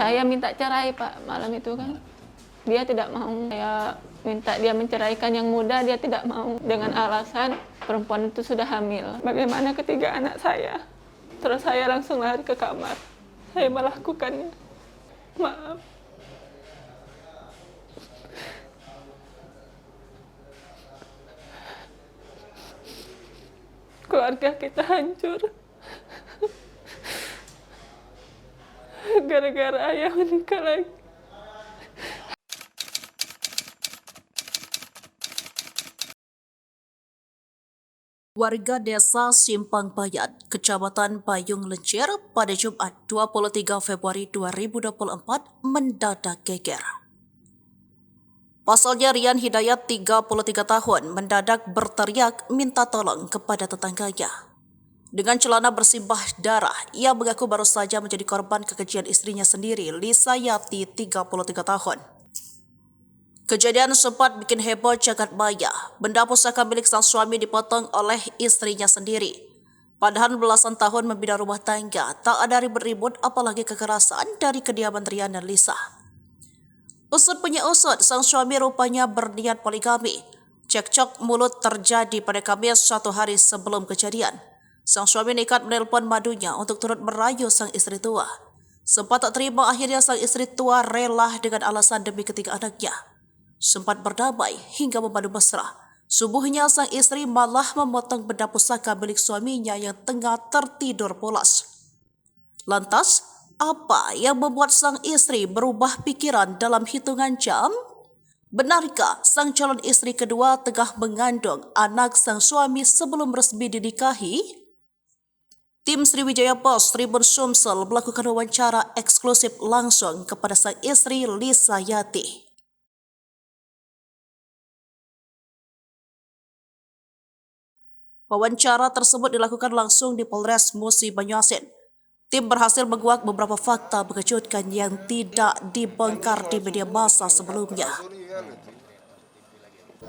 Saya minta cerai Pak malam itu kan. Dia tidak mau. Saya minta dia menceraikan yang muda, dia tidak mau. Dengan alasan perempuan itu sudah hamil. Bagaimana ketiga anak saya? Terus saya langsung lari ke kamar. Saya melakukannya. Maaf. Keluarga kita hancur. Gara-gara ayah menikah lagi. Warga desa Simpang Bayat, Kecamatan Payung Lencir pada Jumat 23 Februari 2024 mendadak geger. Pasalnya Rian Hidayat 33 tahun mendadak berteriak minta tolong kepada tetangganya. Dengan celana bersimbah darah, ia mengaku baru saja menjadi korban kekejian istrinya sendiri, Lisa Yati 33 tahun. Kejadian sempat bikin heboh jagat maya. Benda pusaka milik sang suami dipotong oleh istrinya sendiri. Padahal belasan tahun membina rumah tangga, tak ada ribut-ribut apalagi kekerasan dari kediaman Rian dan Lisa. Usut punya usut, sang suami rupanya berniat poligami. Cekcok mulut terjadi pada Kamis 1 hari sebelum kejadian. Sang suami nekat menelpon madunya untuk turut merayu sang istri tua. Sempat tak terima, akhirnya sang istri tua rela dengan alasan demi ketiga anaknya. Sempat berdamai hingga memadu mesra. Subuhnya sang istri malah memotong benda pusaka milik suaminya yang tengah tertidur pulas. Lantas, apa yang membuat sang istri berubah pikiran dalam hitungan jam? Benarkah sang calon istri kedua tengah mengandung anak sang suami sebelum resmi dinikahi? Tim Sriwijaya Post Tribun Sumsel melakukan wawancara eksklusif langsung kepada sang istri Lisa Yati. Wawancara tersebut dilakukan langsung di Polres Musi Banyuasin. Tim berhasil menguak beberapa fakta mengejutkan yang tidak dibongkar di media massa sebelumnya.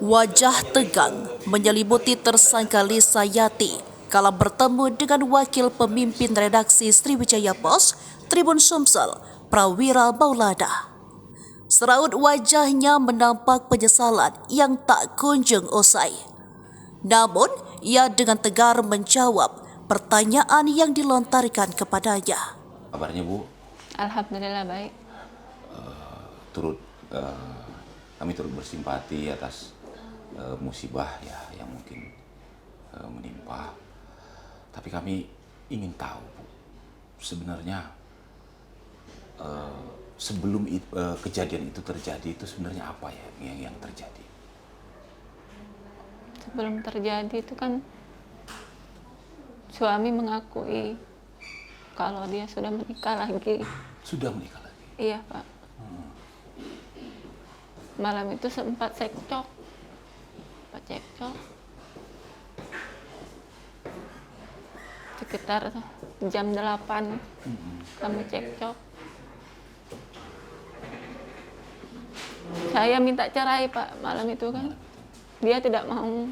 Wajah tegang menyelimuti tersangka Lisa Yati kala bertemu dengan wakil pemimpin redaksi Sriwijaya Post Tribun Sumsel, Prawira Maulada. Seraut wajahnya menampak penyesalan yang tak kunjung usai. Namun, ia dengan tegar menjawab pertanyaan yang dilontarkan kepadanya. Kabarnya Bu? Alhamdulillah baik. Kami turut bersimpati atas musibah ya yang mungkin menimpa. Tapi kami ingin tahu Bu, sebenarnya sebelum kejadian itu terjadi itu sebenarnya apa ya yang terjadi? Sebelum terjadi itu kan suami mengakui kalau dia sudah menikah lagi. Sudah menikah lagi? Iya Pak. Malam itu sempat cekcok. Sekitar jam 8 kami cekcok. Saya minta cerai Pak malam itu kan. Dia tidak mau.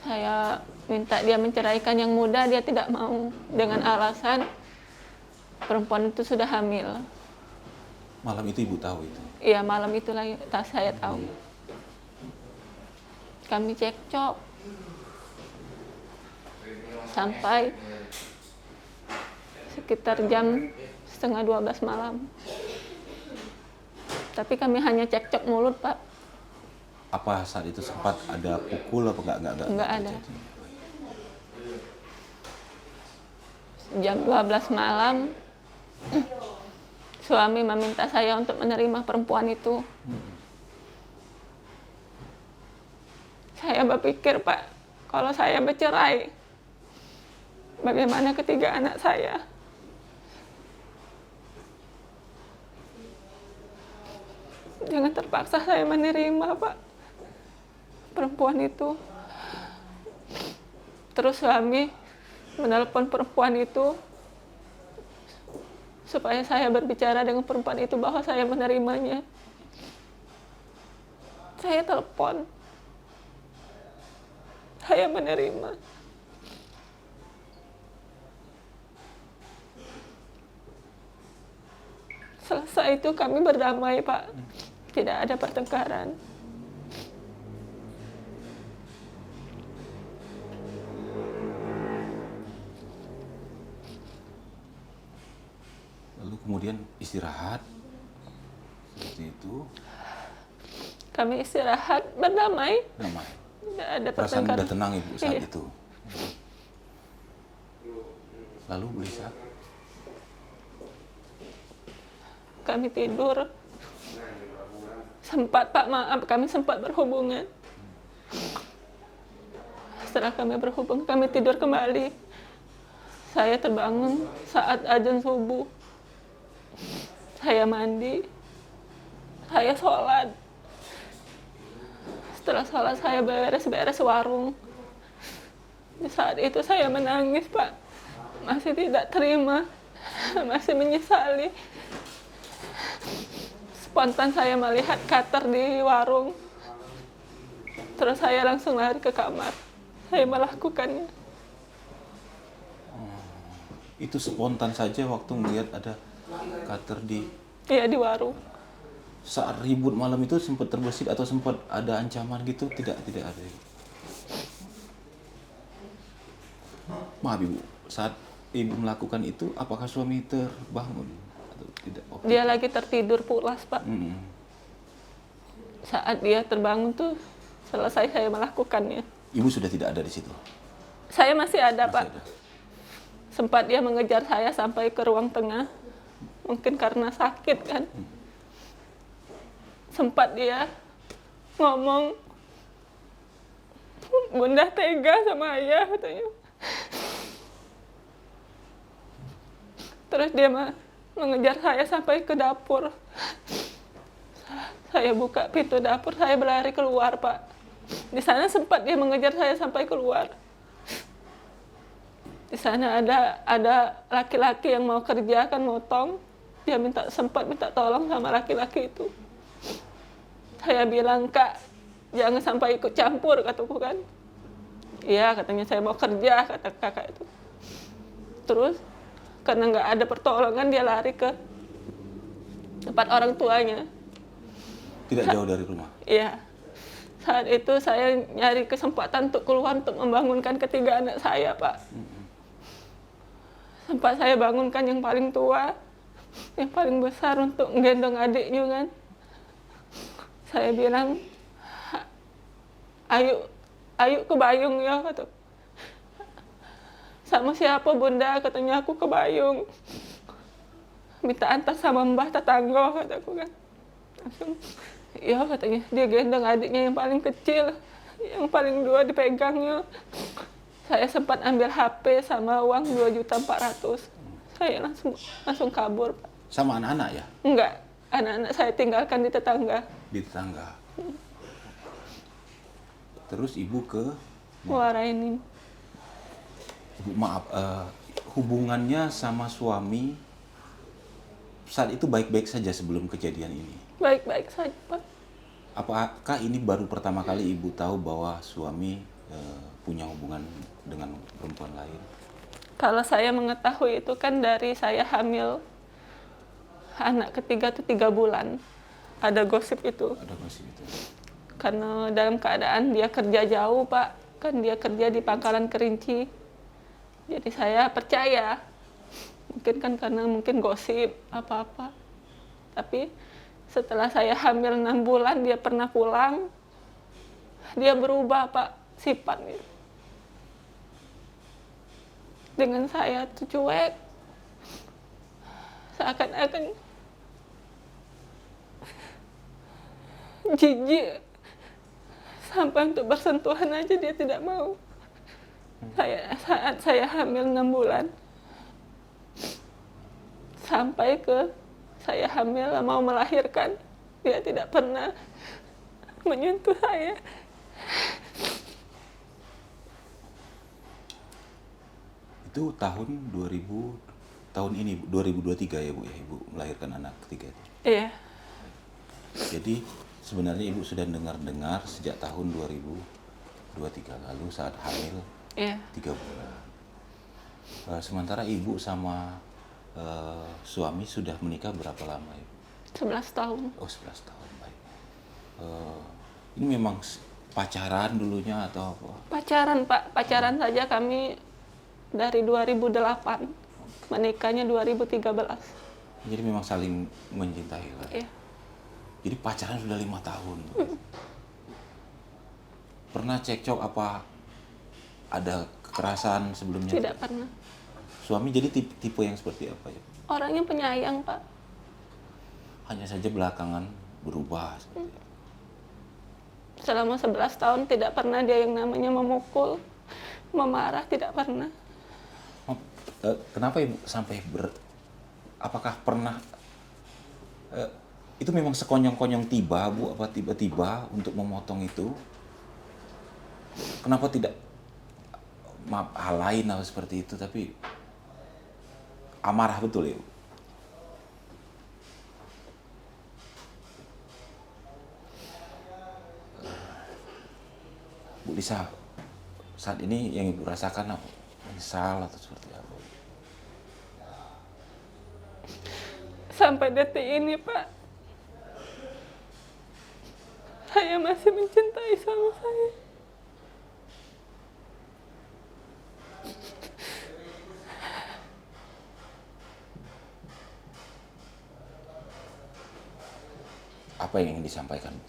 Saya minta dia menceraikan yang muda, dia tidak mau. Dengan alasan perempuan itu sudah hamil. Malam itu Ibu tahu itu? Iya, malam itulah saya tahu. Kami cekcok sampai sekitar jam 11:30 malam. Tapi kami hanya cekcok mulut Pak. Apa saat itu sempat ada pukul apa enggak ada. Jam 12 malam suami meminta saya untuk menerima perempuan itu. Saya berpikir Pak, kalau saya bercerai, bagaimana ketiga anak saya? Jangan terpaksa saya menerima Pak perempuan itu. Terus suami menelpon perempuan itu supaya saya berbicara dengan perempuan itu bahwa saya menerimanya. Saya telepon, saya menerima. Selesai itu kami berdamai, Pak. Tidak ada pertengkaran. Lalu kemudian istirahat seperti itu, Kami istirahat, berdamai. damai. Tidak ada Perasaan pertengkaran. udah tenang ibu saat Iya. itu. Lalu Bu Lisa, Kami tidur. Sempat, Pak, maaf, kami sempat berhubungan. Setelah kami berhubung, kami tidur kembali. Saya terbangun saat azan subuh. Saya mandi. Saya sholat. Setelah sholat, saya beres-beres warung. Di saat itu saya menangis, Pak. Masih tidak terima. Masih menyesali. Spontan saya melihat cutter di warung. Terus saya langsung lari ke kamar. Saya melakukannya. itu spontan saja waktu melihat ada cutter di Iya, di warung. saat ribut malam itu sempat terbesit atau sempat ada ancaman gitu? Tidak ada. Maaf Ibu, saat Ibu melakukan itu apakah suami terbangun atau tidak? Oke. Dia lagi tertidur pulas, Pak. Mm-mm. Saat dia terbangun tuh selesai saya melakukannya. Ibu sudah tidak ada di situ. Saya masih ada, Masih Pak. ada. Sempat dia mengejar saya sampai ke ruang tengah. Mungkin karena sakit kan. Sempat dia ngomong, Bunda tega sama ayah, katanya. Terus dia mengejar saya sampai ke dapur. Saya buka pintu dapur, saya berlari keluar, Pak. Di sana sempat dia mengejar saya sampai keluar. Di sana ada laki-laki yang mau kerja, kan motong. Dia sempat minta tolong sama laki-laki itu. Saya bilang, Kak, jangan sampai ikut campur, kataku kan. Iya, katanya saya mau kerja, kata kakak itu. Terus, karena nggak ada pertolongan, dia lari ke tempat orang tuanya. Tidak jauh dari rumah. Iya. Saat itu saya nyari kesempatan untuk keluar untuk membangunkan ketiga anak saya, Pak. Sempat saya bangunkan yang paling tua, yang paling besar untuk menggendong adiknya kan. Saya bilang, ayo ke Bayung ya, kata. Sama siapa Bunda, katanya aku ke Bayung. Minta antar sama mbah tetangga, kataku kan. Langsung, iya katanya, dia gendong adiknya yang paling kecil, yang paling dua dipegangnya. Saya sempat ambil HP sama uang 2.400.000. Saya langsung kabur, Pak. Sama anak-anak ya? Enggak, anak-anak saya tinggalkan di tetangga. Di tetangga. Terus Ibu ke Waraini. Ibu, maaf, hubungannya sama suami saat itu baik-baik saja sebelum kejadian ini? Baik-baik saja, Pak. Apakah ini baru pertama kali Ibu tahu bahwa suami punya hubungan dengan perempuan lain? Kalau saya mengetahui itu kan dari saya hamil anak ketiga tuh 3 bulan. Ada gosip itu. Ada gosip itu. Karena dalam keadaan dia kerja jauh, Pak. Kan dia kerja di Pangkalan Kerinci. Jadi saya percaya. Mungkin kan karena mungkin gosip apa-apa. Tapi setelah saya hamil 6 bulan, dia pernah pulang. Dia berubah, Pak, sifatnya. Dengan saya tuh cuek. Seakan-akan jijik. Sampai untuk bersentuhan aja dia tidak mau. Saat saya hamil 6 bulan. Sampai ke saya hamil mau melahirkan. Dia tidak pernah menyentuh saya. Itu tahun 2000, tahun ini 2023 ya Bu ya, Ibu melahirkan anak ketiga itu. Iya. Jadi sebenarnya Ibu sudah dengar-dengar sejak tahun 2023 lalu saat hamil Iya. 3 bulan. Sementara Ibu sama suami sudah menikah berapa lama, Ibu? 11 tahun. Oh, 11 tahun, baik. Ini memang pacaran dulunya atau apa? Pacaran, Pak. Pacaran saja kami dari 2008. Menikahnya 2013. Jadi memang saling mencintai lah. Iya. Jadi pacaran sudah 5 tahun. Pernah cekcok apa? Ada kekerasan sebelumnya? Tidak pernah. Suami jadi tipe yang seperti apa ya? Orangnya penyayang, Pak. Hanya saja belakangan berubah. Seperti apa? Selama 11 tahun tidak pernah dia yang namanya memukul, memarah, tidak pernah. Kenapa Ibu sampai apakah pernah itu memang sekonyong-konyong tiba, Bu, apa tiba-tiba untuk memotong itu? Kenapa tidak maaf hal lain atau seperti itu, tapi amarah betul ya, Bu? Bu Lisa, saat ini yang Ibu rasakan apa? Menyesal atau seperti apa? Sampai detik ini, Pak, saya masih mencintai suami saya. Apa yang ingin disampaikan, Bu?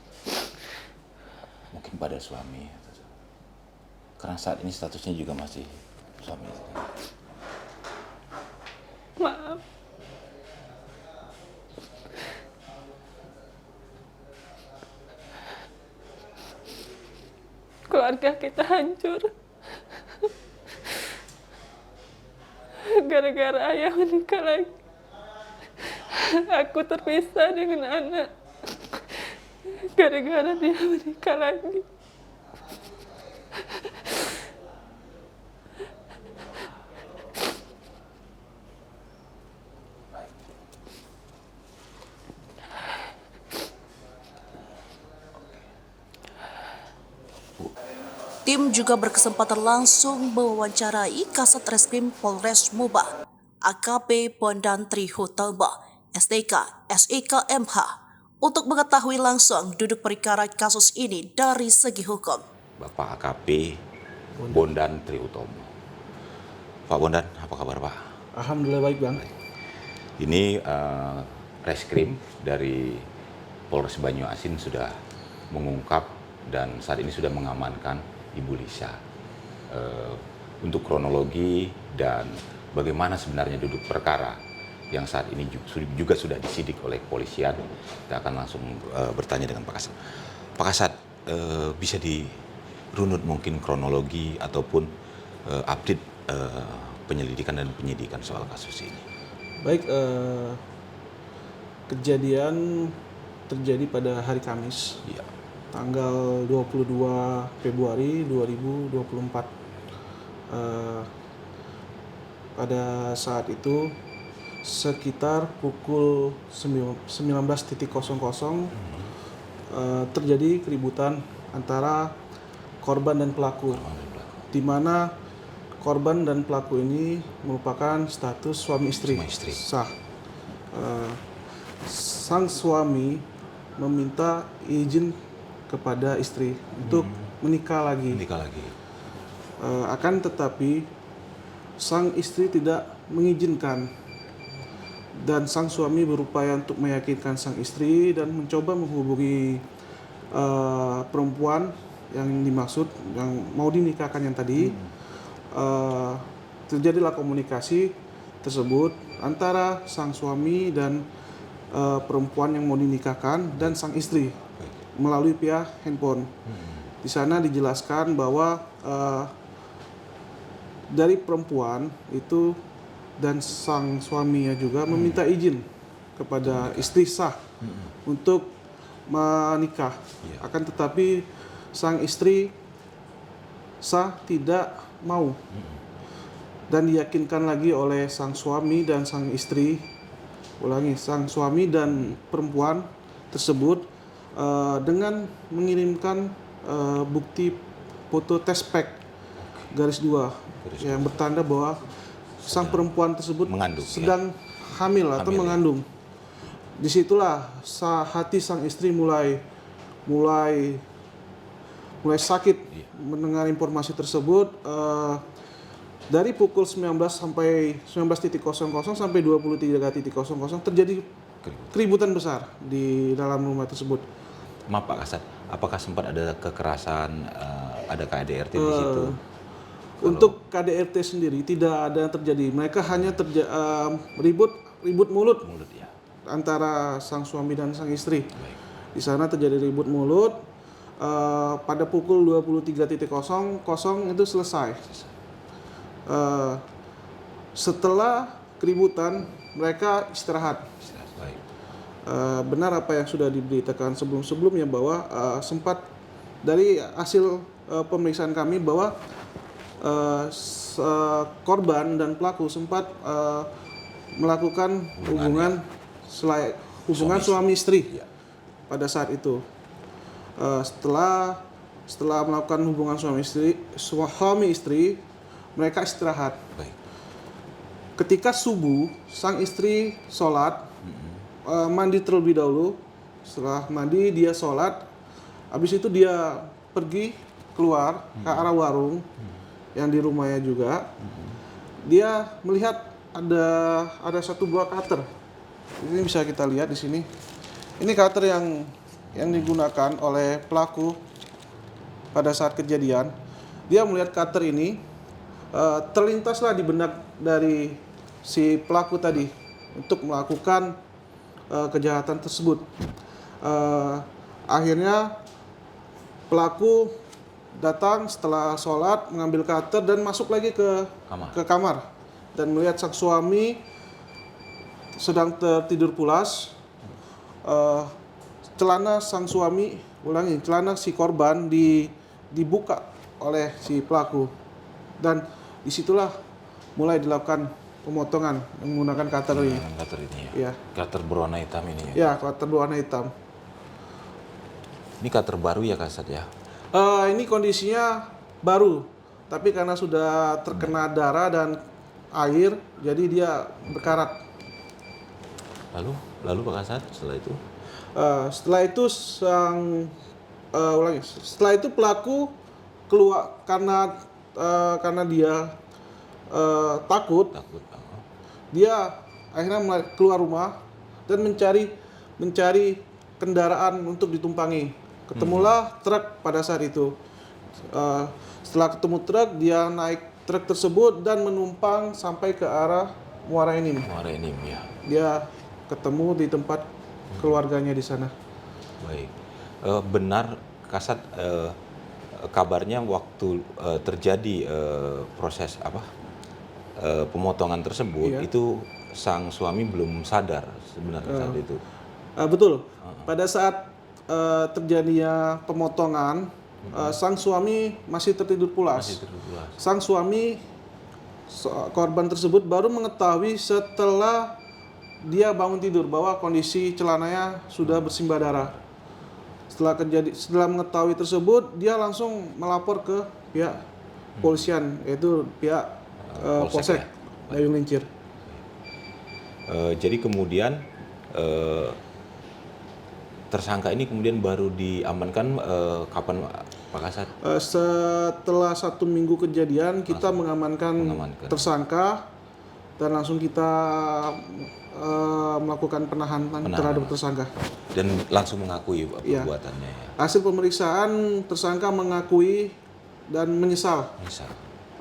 Mungkin pada suami, karena saat ini statusnya juga masih suami. Maaf. Keluarga kita hancur. Gara-gara ayah menikah lagi. Aku terpisah dengan anak. Gara-gara dia menikah lagi. Tim juga berkesempatan langsung mewawancarai Kasat Reskrim Polres Mubah, AKP Bondan Trihutama, STK, SIK MH, untuk mengetahui langsung duduk perkara kasus ini dari segi hukum. Bapak AKP Bondan Triutomo. Pak Bondan, apa kabar, Pak? Alhamdulillah baik, Bang. Ini reskrim dari Polres Banyuasin sudah mengungkap dan saat ini sudah mengamankan Ibu Lisa. Untuk kronologi dan bagaimana sebenarnya duduk perkara yang saat ini juga sudah disidik oleh kepolisian, kita akan langsung bertanya dengan Pak Kasat. Pak Kasat, bisa dirunut mungkin kronologi ataupun update penyelidikan dan penyidikan soal kasus ini? Baik, kejadian terjadi pada hari Kamis, Iya. tanggal 22 Februari 2024. Pada saat itu sekitar pukul 19.00 terjadi keributan antara korban dan pelaku, di mana korban dan pelaku ini merupakan status suami istri. Sah. Sang suami meminta izin kepada istri untuk menikah lagi. Akan tetapi sang istri tidak mengizinkan, dan sang suami berupaya untuk meyakinkan sang istri dan mencoba menghubungi perempuan yang dimaksud, yang mau dinikahkan yang tadi. Terjadilah komunikasi tersebut antara sang suami dan perempuan yang mau dinikahkan dan sang istri melalui via handphone. Di sana dijelaskan bahwa dari perempuan itu dan sang suaminya juga meminta izin kepada istri sah untuk menikah. Akan tetapi sang istri sah tidak mau, dan diyakinkan lagi oleh sang suami dan sang istri, sang suami dan perempuan tersebut dengan mengirimkan bukti foto tespek garis 2 yang bertanda bahwa sang perempuan tersebut mengandung, sedang hamil atau Hamil, ya. mengandung. Disitulah hati sang istri mulai sakit mendengar informasi tersebut. Dari pukul 19 sampai 19.00 sampai 23.00 terjadi keributan besar di dalam rumah tersebut. Maaf Pak Kasat, apakah sempat ada kekerasan, ada KDRT di situ? Untuk KDRT sendiri tidak ada yang terjadi. Mereka hanya ribut mulut Mulut ya. antara sang suami dan sang istri. Baik. Di sana terjadi ribut mulut. Pada pukul 23.00 itu selesai. Setelah keributan mereka istirahat. Baik. Benar apa yang sudah diberitakan sebelumnya bahwa sempat dari hasil pemeriksaan kami bahwa korban dan pelaku sempat melakukan hubungan suami istri pada saat itu. Setelah melakukan hubungan suami istri mereka istirahat. Baik. Ketika subuh, sang istri sholat, mandi terlebih dahulu. Setelah mandi, dia sholat. Habis itu dia pergi keluar ke arah warung yang di rumahnya juga. Dia melihat ada satu buah cutter. Ini bisa kita lihat di sini. Ini cutter yang digunakan oleh pelaku pada saat kejadian. Dia melihat cutter ini. Terlintaslah di benak dari si pelaku tadi untuk melakukan kejahatan tersebut. Akhirnya pelaku datang setelah sholat, mengambil cutter dan masuk lagi ke kamar dan melihat sang suami sedang tertidur pulas. Celana si korban dibuka oleh si pelaku. Dan disitulah mulai dilakukan pemotongan menggunakan cutter ini. Cutter ini ya. Ya. Cutter berwarna hitam ini ya. Ya, cutter berwarna hitam. Ini cutter baru ya Kasat ya. Ini kondisinya baru, tapi karena sudah terkena darah dan air, jadi dia berkarat. Lalu Pak Kasat setelah itu? Setelah itu pelaku keluar karena dia takut. Dia akhirnya keluar rumah dan mencari kendaraan untuk ditumpangi. Ketemulah truk pada saat itu. Setelah ketemu truk, dia naik truk tersebut dan menumpang sampai ke arah Muara Enim. Muara Enim ya. Dia ketemu di tempat keluarganya di sana. Baik. Benar Kasat, kabarnya waktu terjadi proses pemotongan tersebut itu sang suami belum sadar sebenarnya saat itu. Betul. Pada saat terjadinya pemotongan, sang suami masih tertidur pulas. Sang suami korban tersebut baru mengetahui setelah dia bangun tidur bahwa kondisi celananya sudah bersimbah darah. Setelah mengetahui tersebut, dia langsung melapor ke pihak polisian, yaitu pihak Polsek Dayung Lincir. Jadi kemudian tersangka ini kemudian baru diamankan kapan Pak Kasat? Setelah 1 minggu kejadian, kita mengamankan tersangka dan langsung kita melakukan penahanan terhadap tersangka. Dan langsung mengakui perbuatannya. Ya. Hasil pemeriksaan, tersangka mengakui dan menyesal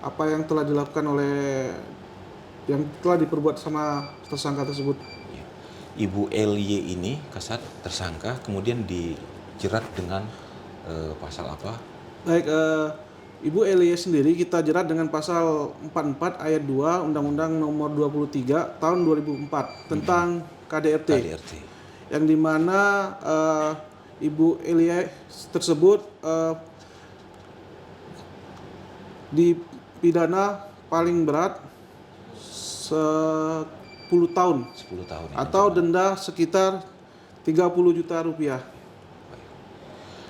apa yang telah dilakukan yang telah diperbuat sama tersangka tersebut. Ibu LY ini Kasat tersangka kemudian dijerat dengan pasal apa? Baik, Ibu LY sendiri kita jerat dengan pasal 44 ayat 2 Undang-Undang Nomor 23 Tahun 2004 tentang KDRT. Yang dimana Ibu LY tersebut dipidana paling berat 10 tahun atau denda sekitar 30 juta rupiah.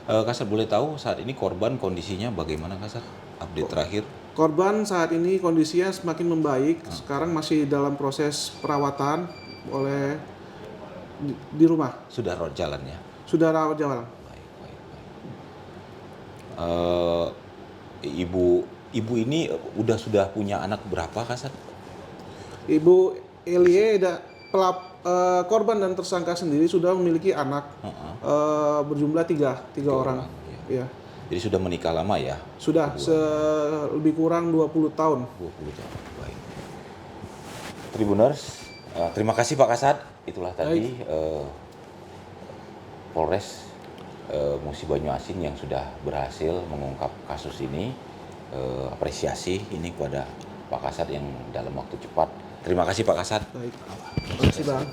Kasat boleh tahu saat ini korban kondisinya bagaimana Kasat? Update terakhir. Korban saat ini kondisinya semakin membaik. Sekarang masih dalam proses perawatan oleh di rumah. Sudah rawat jalan ya? Sudah rawat jalan. Baik, baik, baik. Ibu ini sudah punya anak berapa, Kasat? Ibu Elie korban dan tersangka sendiri sudah memiliki anak berjumlah tiga orang. Ya. Ya. Jadi sudah menikah lama ya? Sudah lebih kurang 20 tahun. 20 tahun. Baik. Tribuners, terima kasih Pak Kasat. Itulah tadi Polres Musi Banyuasin yang sudah berhasil mengungkap kasus ini. Apresiasi ini kepada Pak Kasat yang dalam waktu cepat. Terima kasih Pak Kasat. Baik. Terima kasih Bang.